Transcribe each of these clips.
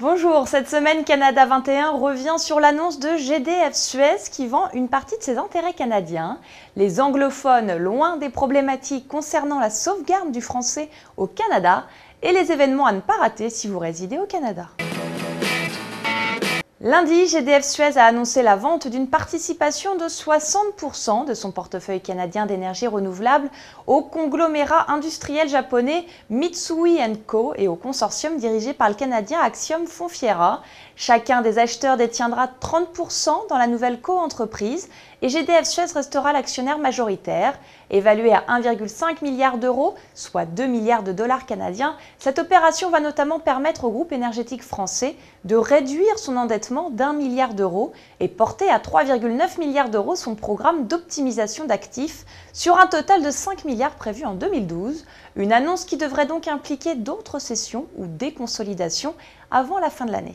Bonjour, cette semaine Canada 21 revient sur l'annonce de GDF Suez qui vend une partie de ses intérêts canadiens. Les anglophones loin des problématiques concernant la sauvegarde du français au Canada et les événements à ne pas rater si vous résidez au Canada. Lundi, GDF Suez a annoncé la vente d'une participation de 60% de son portefeuille canadien d'énergie renouvelable au conglomérat industriel japonais Mitsui & Co et au consortium dirigé par le Canadien Axium Fonfiera. Chacun des acheteurs détiendra 30% dans la nouvelle co-entreprise et GDF Suez restera l'actionnaire majoritaire. Évalué à 1,5 milliard d'euros, soit 2 milliards de dollars canadiens, cette opération va notamment permettre au groupe énergétique français de réduire son endettement d'1 milliard d'euros et porter à 3,9 milliards d'euros son programme d'optimisation d'actifs sur un total de 5 milliards prévu en 2012. Une annonce qui devrait donc impliquer d'autres cessions ou déconsolidations avant la fin de l'année.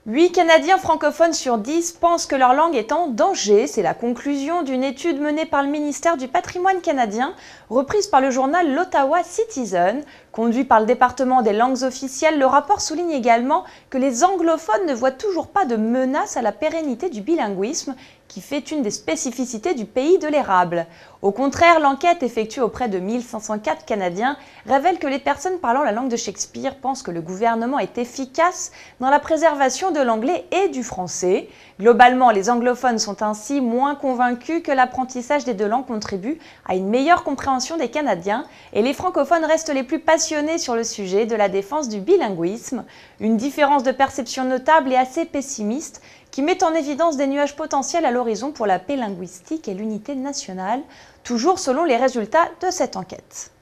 8 Canadiens francophones sur 10 pensent que leur langue est en danger. C'est la conclusion d'une étude menée par le ministère du Patrimoine canadien, reprise par le journal l'Ottawa Citizen. Conduit par le département des langues officielles, le rapport souligne également que les anglophones ne voient toujours pas de menace à la pérennité du bilinguisme, qui fait une des spécificités du pays de l'érable. Au contraire, l'enquête effectuée auprès de 1504 Canadiens révèle que les personnes parlant la langue de Shakespeare pensent que le gouvernement est efficace dans la préservation de l'anglais et du français. Globalement, les anglophones sont ainsi moins convaincus que l'apprentissage des deux langues contribue à une meilleure compréhension des Canadiens et les francophones restent les plus passionnés sur le sujet de la défense du bilinguisme. Une différence de perception notable et assez pessimiste qui met en évidence des nuages potentiels à l'horizon pour la paix linguistique et l'unité nationale, toujours selon les résultats de cette enquête.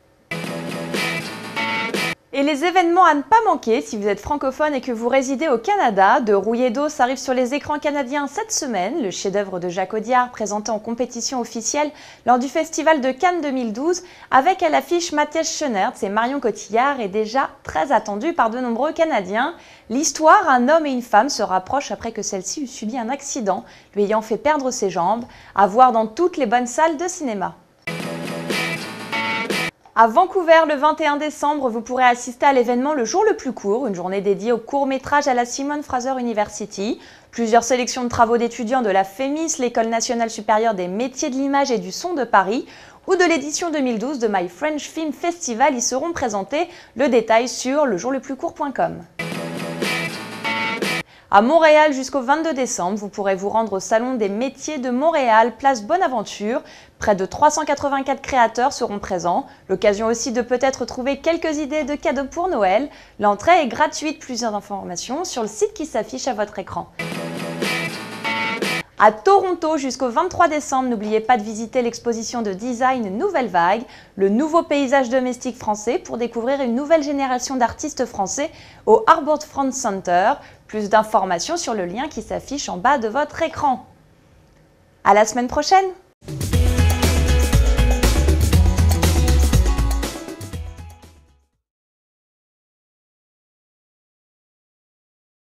Et les événements à ne pas manquer si vous êtes francophone et que vous résidez au Canada, De rouillé d'os arrive sur les écrans canadiens cette semaine, le chef-d'œuvre de Jacques Audiard présenté en compétition officielle lors du Festival de Cannes 2012 avec à l'affiche Matthias Schoenaerts et Marion Cotillard est déjà très attendu par de nombreux Canadiens. L'histoire, un homme et une femme se rapprochent après que celle-ci eut subi un accident, lui ayant fait perdre ses jambes, à voir dans toutes les bonnes salles de cinéma. À Vancouver, le 21 décembre, vous pourrez assister à l'événement Le Jour le plus court, une journée dédiée au court-métrage à la Simon Fraser University. Plusieurs sélections de travaux d'étudiants de la FEMIS, l'École nationale supérieure des métiers de l'image et du son de Paris, ou de l'édition 2012 de My French Film Festival y seront présentés. Le détail sur lejourlepluscourt.com. À Montréal, jusqu'au 22 décembre, vous pourrez vous rendre au Salon des métiers de Montréal, place Bonaventure. Près de 384 créateurs seront présents. L'occasion aussi de peut-être trouver quelques idées de cadeaux pour Noël. L'entrée est gratuite, plusieurs informations sur le site qui s'affiche à votre écran. À Toronto, jusqu'au 23 décembre, n'oubliez pas de visiter l'exposition de design Nouvelle Vague, le nouveau paysage domestique français pour découvrir une nouvelle génération d'artistes français au Harbourfront Center. Plus d'informations sur le lien qui s'affiche en bas de votre écran. À la semaine prochaine!